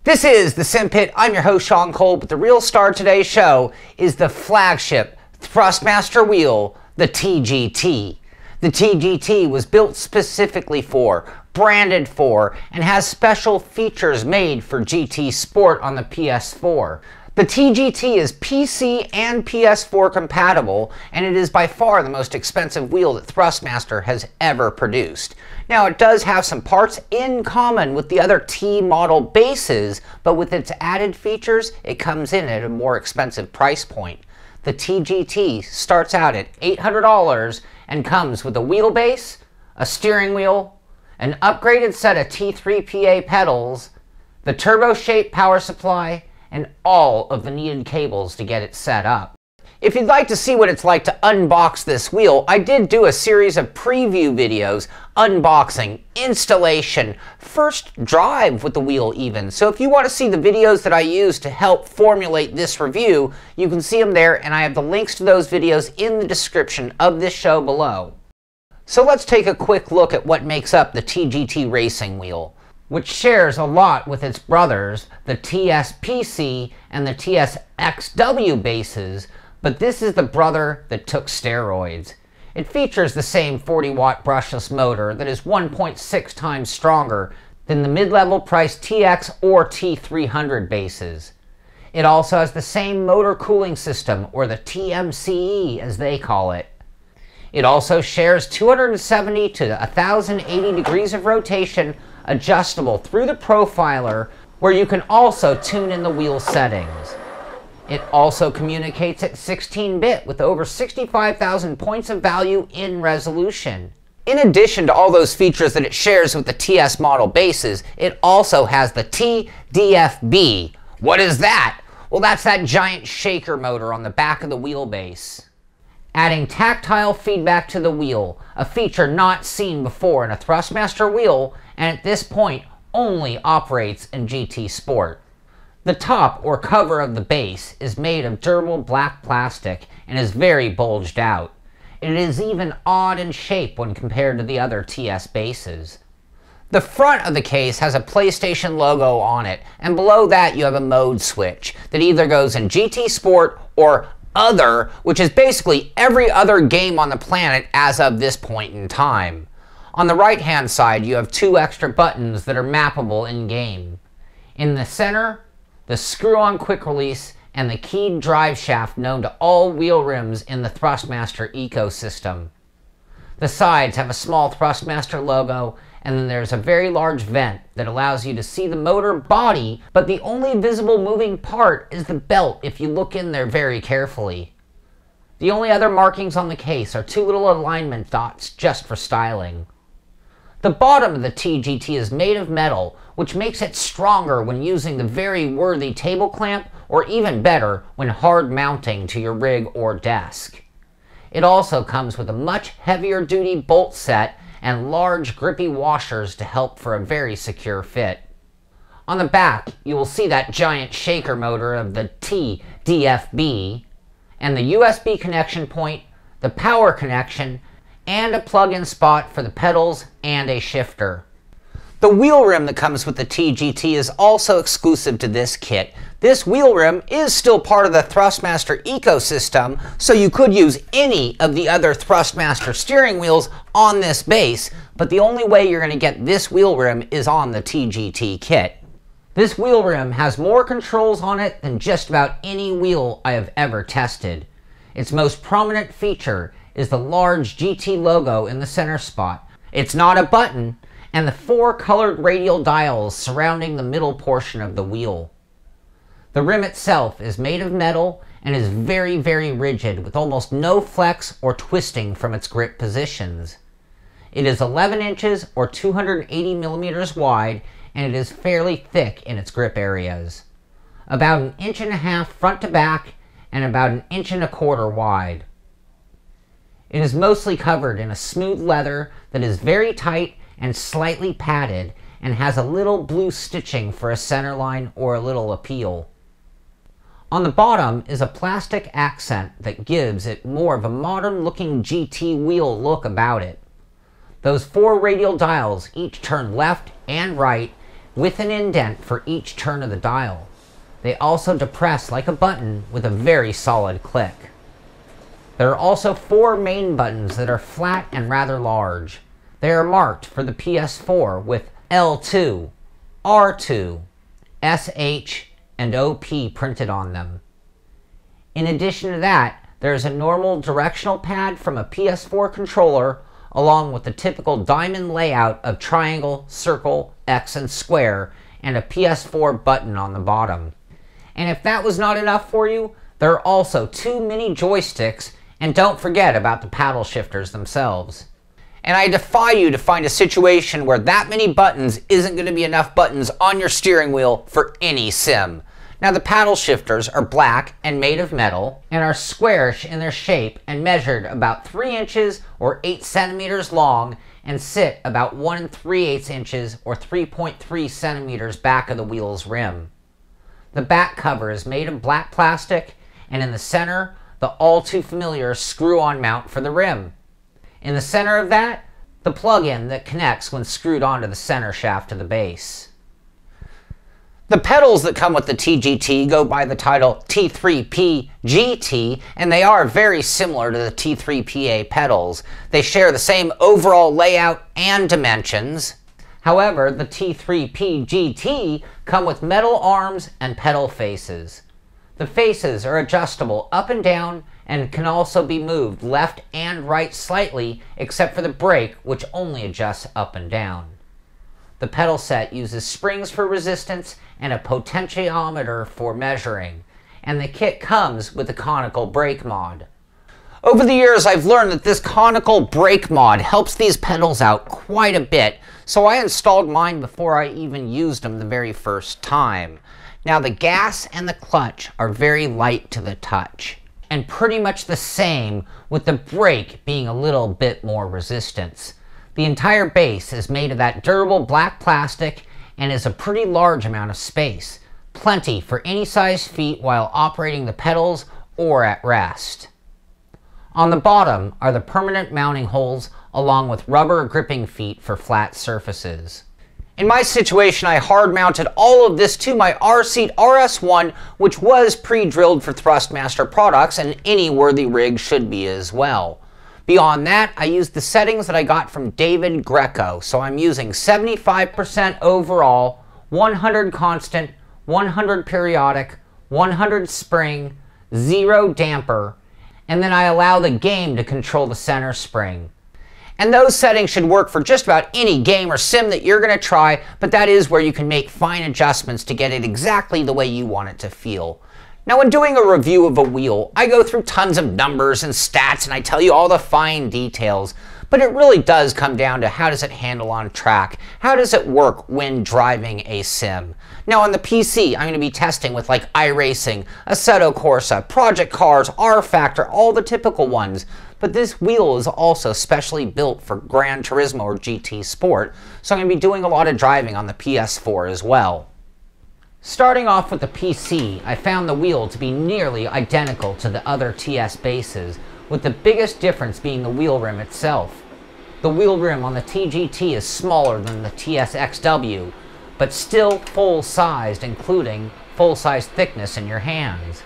This is the Simpit. I'm your host, Sean Cole, but the real star of today's show is the flagship Thrustmaster wheel, the TGT. The TGT was built specifically for, branded for, and has special features made for GT Sport on the PS4. The TGT is PC and PS4 compatible, and it is by far the most expensive wheel that Thrustmaster has ever produced. Now, it does have some parts in common with the other T model bases, but with its added features, it comes in at a more expensive price point. The TGT starts out at $800 and comes with a wheelbase, a steering wheel, an upgraded set of T3PA pedals, the turbo-shaped power supply, and all of the needed cables to get it set up. If you'd like to see what it's like to unbox this wheel, I did do a series of preview videos, unboxing, installation, first drive with the wheel even. So if you want to see the videos that I used to help formulate this review, you can see them there, and I have the links to those videos in the description of this show below. So let's take a quick look at what makes up the TGT racing wheel, which shares a lot with its brothers, the TSPC and the TSXW bases, but this is the brother that took steroids. It features the same 40-watt brushless motor that is 1.6 times stronger than the mid-level priced TX or T300 bases. It also has the same motor cooling system, or the TMCE as they call it. It also shares 270 to 1080 degrees of rotation, adjustable through the profiler, where you can also tune in the wheel settings. It also communicates at 16-bit with over 65,000 points of value in resolution. In addition to all those features that it shares with the TS model bases, it also has the TDFB. What is that? Well, that's that giant shaker motor on the back of the wheelbase, adding tactile feedback to the wheel, a feature not seen before in a Thrustmaster wheel, and at this point only operates in GT Sport. The top or cover of the base is made of durable black plastic and is very bulged out. It is even odd in shape when compared to the other TS bases. The front of the case has a PlayStation logo on it, and below that you have a mode switch that either goes in GT Sport or Other, which is basically every other game on the planet as of this point in time. On the right hand side you have two extra buttons that are mappable in-game. In the center, the screw-on quick release and the keyed drive shaft known to all wheel rims in the Thrustmaster ecosystem. The sides have a small Thrustmaster logo, and then there's a very large vent that allows you to see the motor body, but the only visible moving part is the belt if you look in there very carefully. The only other markings on the case are two little alignment dots just for styling. The bottom of the TGT is made of metal, which makes it stronger when using the very worthy table clamp, or even better when hard mounting to your rig or desk. It also comes with a much heavier duty bolt set and large grippy washers to help for a very secure fit. On the back you will see that giant shaker motor of the TDFB, and the USB connection point, the power connection, and a plug-in spot for the pedals and a shifter. The wheel rim that comes with the TGT is also exclusive to this kit. This wheel rim is still part of the Thrustmaster ecosystem, so you could use any of the other Thrustmaster steering wheels on this base, but the only way you're going to get this wheel rim is on the TGT kit. This wheel rim has more controls on it than just about any wheel I have ever tested. Its most prominent feature is the large GT logo in the center spot. It's not a button, and the four colored radial dials surrounding the middle portion of the wheel. The rim itself is made of metal and is very, very rigid, with almost no flex or twisting from its grip positions. It is 11 inches or 280 millimeters wide, and it is fairly thick in its grip areas. About 1.5 inches front to back and about 1.25 inches wide. It is mostly covered in a smooth leather that is very tight and slightly padded, and has a little blue stitching for a centerline or a little appeal. On the bottom is a plastic accent that gives it more of a modern looking GT wheel look about it. Those four radial dials each turn left and right, with an indent for each turn of the dial. They also depress like a button with a very solid click. There are also 4 main buttons that are flat and rather large. They are marked for the PS4 with L2, R2, SH, and OP printed on them. In addition to that, there is a normal directional pad from a PS4 controller along with the typical diamond layout of triangle, circle, X, and square, and a PS4 button on the bottom. And if that was not enough for you, there are also 2 mini joysticks, and don't forget about the paddle shifters themselves. And I defy you to find a situation where that many buttons isn't going to be enough buttons on your steering wheel for any sim. Now the paddle shifters are black and made of metal and are squarish in their shape and measured about 3 inches or 8 centimeters long and sit about 1 3/8 inches or 3.3 centimeters back of the wheel's rim. The back cover is made of black plastic, and in the center, the all too familiar screw-on mount for the rim. In the center of that, the plug-in that connects when screwed onto the center shaft of the base. The pedals that come with the TGT go by the title T3P GT, and they are very similar to the T3PA pedals. They share the same overall layout and dimensions. However, the T3P GT come with metal arms and pedal faces. The faces are adjustable up and down and can also be moved left and right slightly, except for the brake, which only adjusts up and down. The pedal set uses springs for resistance and a potentiometer for measuring, and the kit comes with a conical brake mod. Over the years, I've learned that this conical brake mod helps these pedals out quite a bit, so I installed mine before I even used them the very first time. Now the gas and the clutch are very light to the touch, and pretty much the same with the brake being a little bit more resistance. The entire base is made of that durable black plastic and is a pretty large amount of space, plenty for any size feet while operating the pedals or at rest. On the bottom are the permanent mounting holes along with rubber gripping feet for flat surfaces. In my situation, I hard mounted all of this to my R-Seat RS1, which was pre-drilled for Thrustmaster products, and any worthy rig should be as well. Beyond that, I used the settings that I got from David Greco, so I'm using 75% overall, 100 constant, 100 periodic, 100 spring, 0 damper, and then I allow the game to control the center spring. And those settings should work for just about any game or sim that you're going to try, but that is where you can make fine adjustments to get it exactly the way you want it to feel. Now when doing a review of a wheel, I go through tons of numbers and stats and I tell you all the fine details, but it really does come down to how does it handle on track? How does it work when driving a sim? Now on the PC, I'm going to be testing with like iRacing, Assetto Corsa, Project Cars, R-Factor, all the typical ones. But this wheel is also specially built for Gran Turismo or GT Sport, so I'm going to be doing a lot of driving on the PS4 as well. Starting off with the PC, I found the wheel to be nearly identical to the other TS bases, with the biggest difference being the wheel rim itself. The wheel rim on the TGT is smaller than the TS-XW, but still full-sized, including full-size thickness in your hands.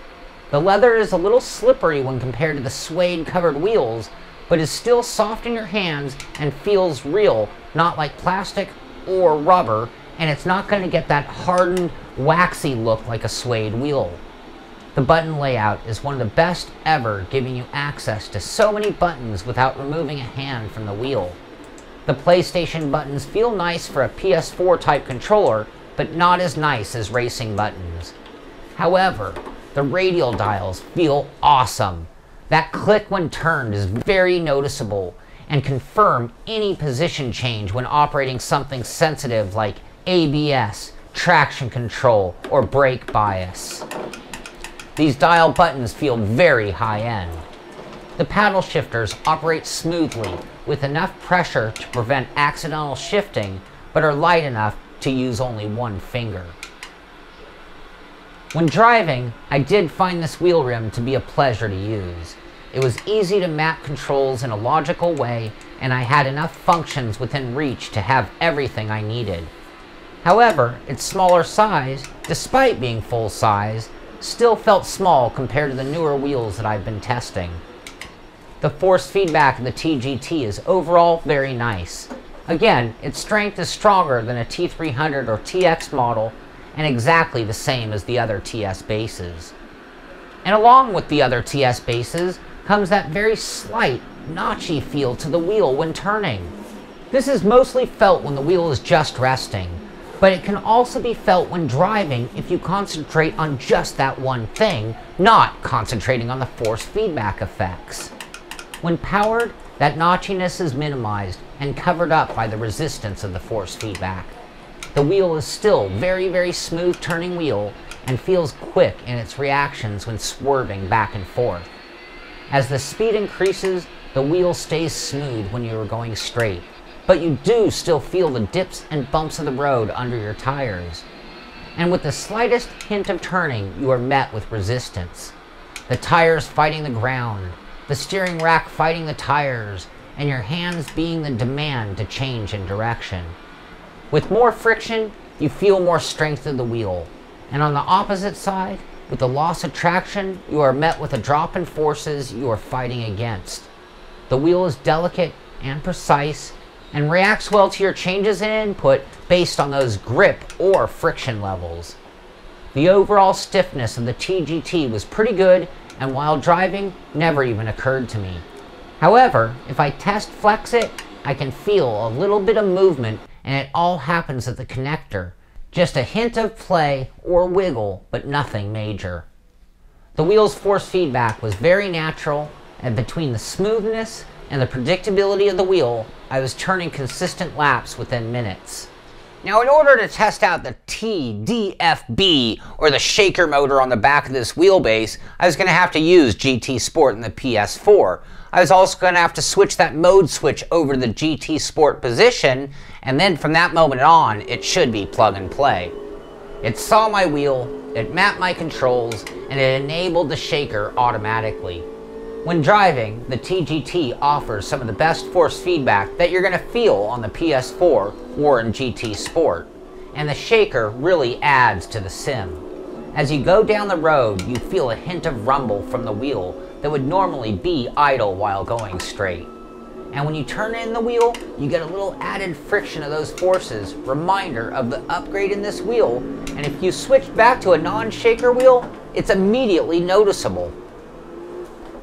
The leather is a little slippery when compared to the suede-covered wheels, but is still soft in your hands and feels real, not like plastic or rubber, and it's not going to get that hardened, waxy look like a suede wheel. The button layout is one of the best ever, giving you access to so many buttons without removing a hand from the wheel. The PlayStation buttons feel nice for a PS4 type controller, but not as nice as racing buttons. However, the radial dials feel awesome. That click when turned is very noticeable and confirm any position change when operating something sensitive like ABS, traction control, or brake bias. These dial buttons feel very high-end. The paddle shifters operate smoothly with enough pressure to prevent accidental shifting, but are light enough to use only one finger. When driving, I did find this wheel rim to be a pleasure to use. It was easy to map controls in a logical way, and I had enough functions within reach to have everything I needed. However, its smaller size, despite being full size, still felt small compared to the newer wheels that I've been testing. The force feedback in the TGT is overall very nice. Again, its strength is stronger than a T300 or TX model and exactly the same as the other TS bases. And along with the other TS bases comes that very slight, notchy feel to the wheel when turning. This is mostly felt when the wheel is just resting, but it can also be felt when driving if you concentrate on just that one thing, not concentrating on the force feedback effects. When powered, that notchiness is minimized and covered up by the resistance of the force feedback. The wheel is still very smooth turning wheel and feels quick in its reactions when swerving back and forth. As the speed increases, the wheel stays smooth when you are going straight, but you do still feel the dips and bumps of the road under your tires. And with the slightest hint of turning, you are met with resistance. The tires fighting the ground, the steering rack fighting the tires, and your hands being the demand to change in direction. With more friction, you feel more strength in the wheel. And on the opposite side, with the loss of traction, you are met with a drop in forces you are fighting against. The wheel is delicate and precise, and reacts well to your changes in input based on those grip or friction levels. The overall stiffness of the TGT was pretty good, and while driving, never even occurred to me. However, if I test flex it, I can feel a little bit of movement, and it all happens at the connector. Just a hint of play or wiggle, but nothing major. The wheel's force feedback was very natural, and between the smoothness and the predictability of the wheel, I was turning consistent laps within minutes. Now, in order to test out the TDFB, or the shaker motor on the back of this wheelbase, I was going to have to use GT Sport in the PS4. I was also going to have to switch that mode switch over to the GT Sport position, and then from that moment on, it should be plug and play. It saw my wheel, it mapped my controls, and it enabled the shaker automatically. When driving, the TGT offers some of the best force feedback that you're going to feel on the PS4 or in GT Sport, and the shaker really adds to the sim. As you go down the road, you feel a hint of rumble from the wheel that would normally be idle while going straight. And when you turn in the wheel, you get a little added friction of those forces, reminder of the upgrade in this wheel, and if you switch back to a non-shaker wheel, it's immediately noticeable.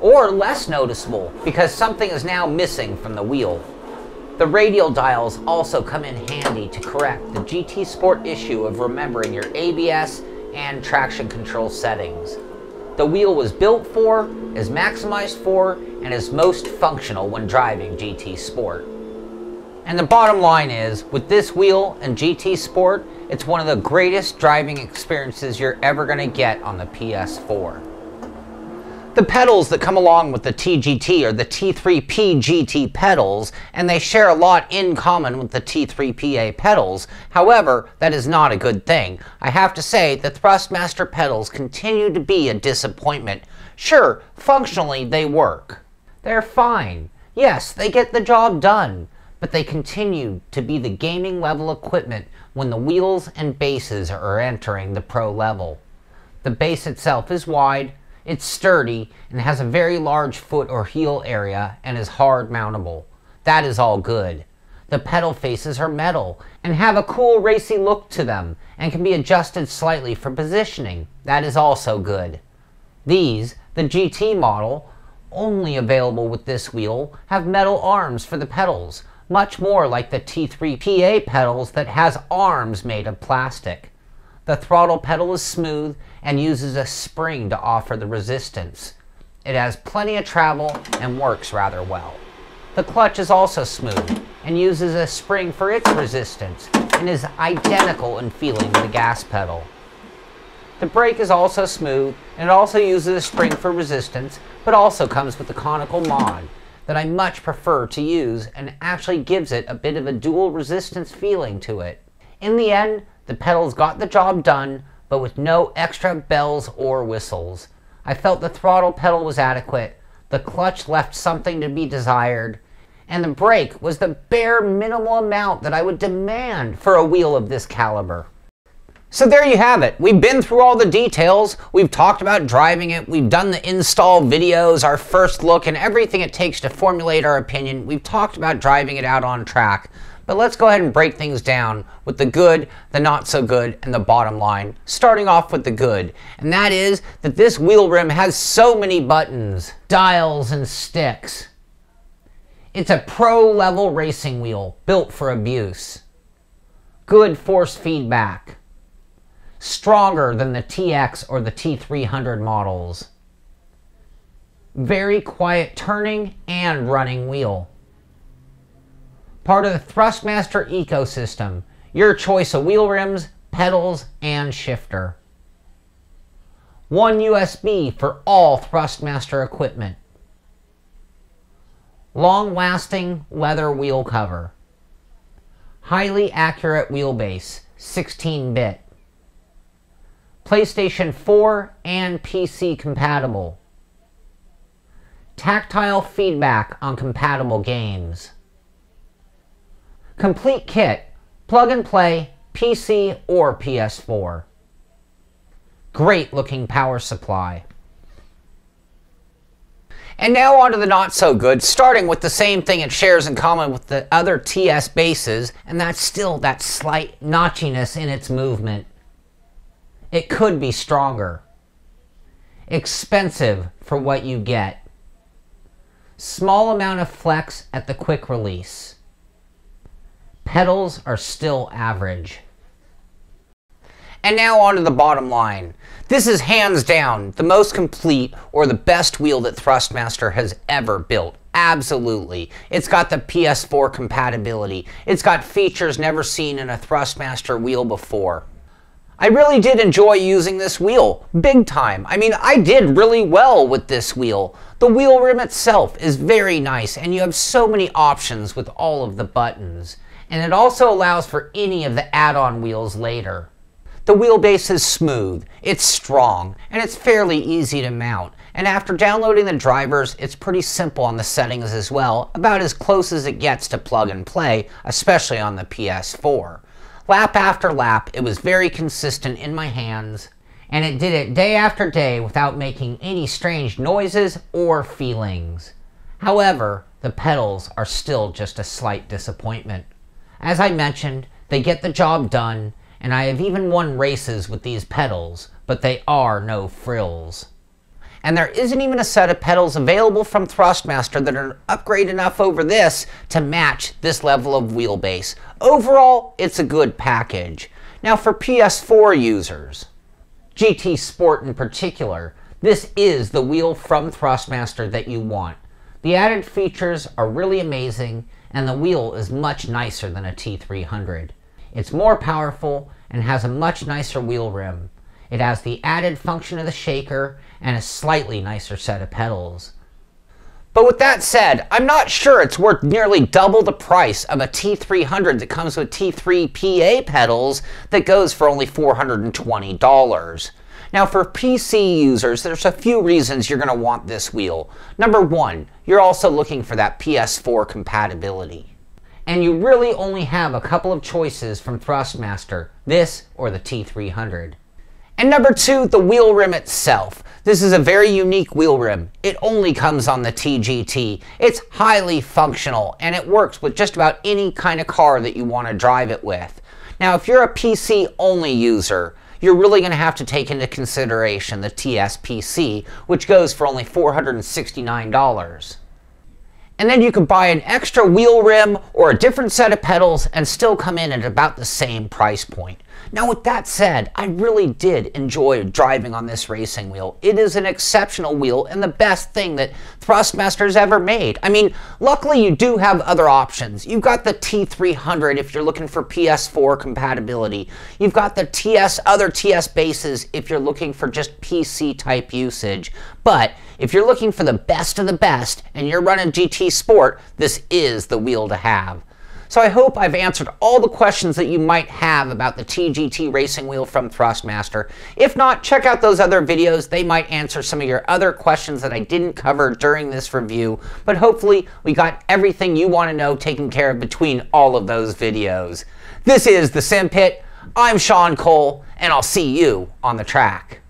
Or less noticeable, because something is now missing from the wheel. The radial dials also come in handy to correct the GT Sport issue of remembering your ABS and traction control settings. The wheel was built for, is maximized for, and is most functional when driving GT Sport. And the bottom line is, with this wheel and GT Sport, it's one of the greatest driving experiences you're ever going to get on the PS4. The pedals that come along with the TGT are the T3P GT pedals, and they share a lot in common with the T3PA pedals. However, that is not a good thing. I have to say, the Thrustmaster pedals continue to be a disappointment. Sure, functionally they work. They're fine. Yes, they get the job done, but they continue to be the gaming level equipment when the wheels and bases are entering the pro level. The base itself is wide, it's sturdy, and has a very large foot or heel area and is hard mountable. That is all good. The pedal faces are metal and have a cool racy look to them and can be adjusted slightly for positioning. That is also good. These, the GT model, only available with this wheel, have metal arms for the pedals, much more like the T3PA pedals that has arms made of plastic. The throttle pedal is smooth and uses a spring to offer the resistance. It has plenty of travel and works rather well. The clutch is also smooth and uses a spring for its resistance and is identical in feeling to the gas pedal. The brake is also smooth and it also uses a spring for resistance, but also comes with the conical mod that I much prefer to use and actually gives it a bit of a dual resistance feeling to it. In the end, the pedals got the job done, but with no extra bells or whistles. I felt the throttle pedal was adequate, the clutch left something to be desired, and the brake was the bare minimal amount that I would demand for a wheel of this caliber. So there you have it. We've been through all the details. We've talked about driving it. We've done the install videos, our first look, and everything it takes to formulate our opinion. We've talked about driving it out on track. But let's go ahead and break things down with the good, the not so good, and the bottom line. Starting off with the good, and that is that this wheel rim has so many buttons, dials, and sticks. It's a pro-level racing wheel built for abuse. Good force feedback. Stronger than the TX or the T300 models. Very quiet turning and running wheel. Part of the Thrustmaster ecosystem. Your choice of wheel rims, pedals, and shifter. One USB for all Thrustmaster equipment. Long-lasting leather wheel cover. Highly accurate wheelbase, 16-bit. PlayStation 4 and PC compatible. Tactile feedback on compatible games. Complete kit, plug and play, PC or PS4. Great looking power supply. And now on to the not so good, starting with the same thing it shares in common with the other TS bases, and that's still that slight notchiness in its movement. It could be stronger. Expensive for what you get. Small amount of flex at the quick release. Pedals are still average. And now on to the bottom line. This is hands down the most complete or the best wheel that Thrustmaster has ever built. Absolutely. It's got the PS4 compatibility. It's got features never seen in a Thrustmaster wheel before. I really did enjoy using this wheel, big time. I mean, I did really well with this wheel. The wheel rim itself is very nice, and you have so many options with all of the buttons. And it also allows for any of the add-on wheels later. The wheelbase is smooth, it's strong, and it's fairly easy to mount. And after downloading the drivers, it's pretty simple on the settings as well, about as close as it gets to plug and play, especially on the PS4. Lap after lap, it was very consistent in my hands, and it did it day after day without making any strange noises or feelings. However, the pedals are still just a slight disappointment. As I mentioned, they get the job done, and I have even won races with these pedals, but they are no frills. And there isn't even a set of pedals available from Thrustmaster that are upgrade enough over this to match this level of wheelbase. Overall, it's a good package. Now for PS4 users, GT Sport in particular, this is the wheel from Thrustmaster that you want. The added features are really amazing, and the wheel is much nicer than a T300. It's more powerful and has a much nicer wheel rim. It has the added function of the shaker and a slightly nicer set of pedals. But with that said, I'm not sure it's worth nearly double the price of a T300 that comes with T3 PA pedals that goes for only $420. Now for PC users, there's a few reasons you're going to want this wheel. Number one, you're also looking for that PS4 compatibility. And you really only have a couple of choices from Thrustmaster, this or the T300. And number two, the wheel rim itself. This is a very unique wheel rim. It only comes on the TGT. It's highly functional, and it works with just about any kind of car that you want to drive it with. Now, if you're a PC-only user, you're really going to have to take into consideration the TSPC, which goes for only $469. And then you could buy an extra wheel rim or a different set of pedals and still come in at about the same price point. Now with that said, I really did enjoy driving on this racing wheel. It is an exceptional wheel and the best thing that Thrustmaster's ever made. I mean, luckily you do have other options. You've got the T300 if you're looking for PS4 compatibility. You've got the other TS bases if you're looking for just PC type usage. But if you're looking for the best of the best and you're running GT Sport, this is the wheel to have. So I hope I've answered all the questions that you might have about the TGT racing wheel from Thrustmaster. If not, check out those other videos. They might answer some of your other questions that I didn't cover during this review, but hopefully we got everything you want to know taken care of between all of those videos. This is the Simpit. I'm Sean Cole, and I'll see you on the track.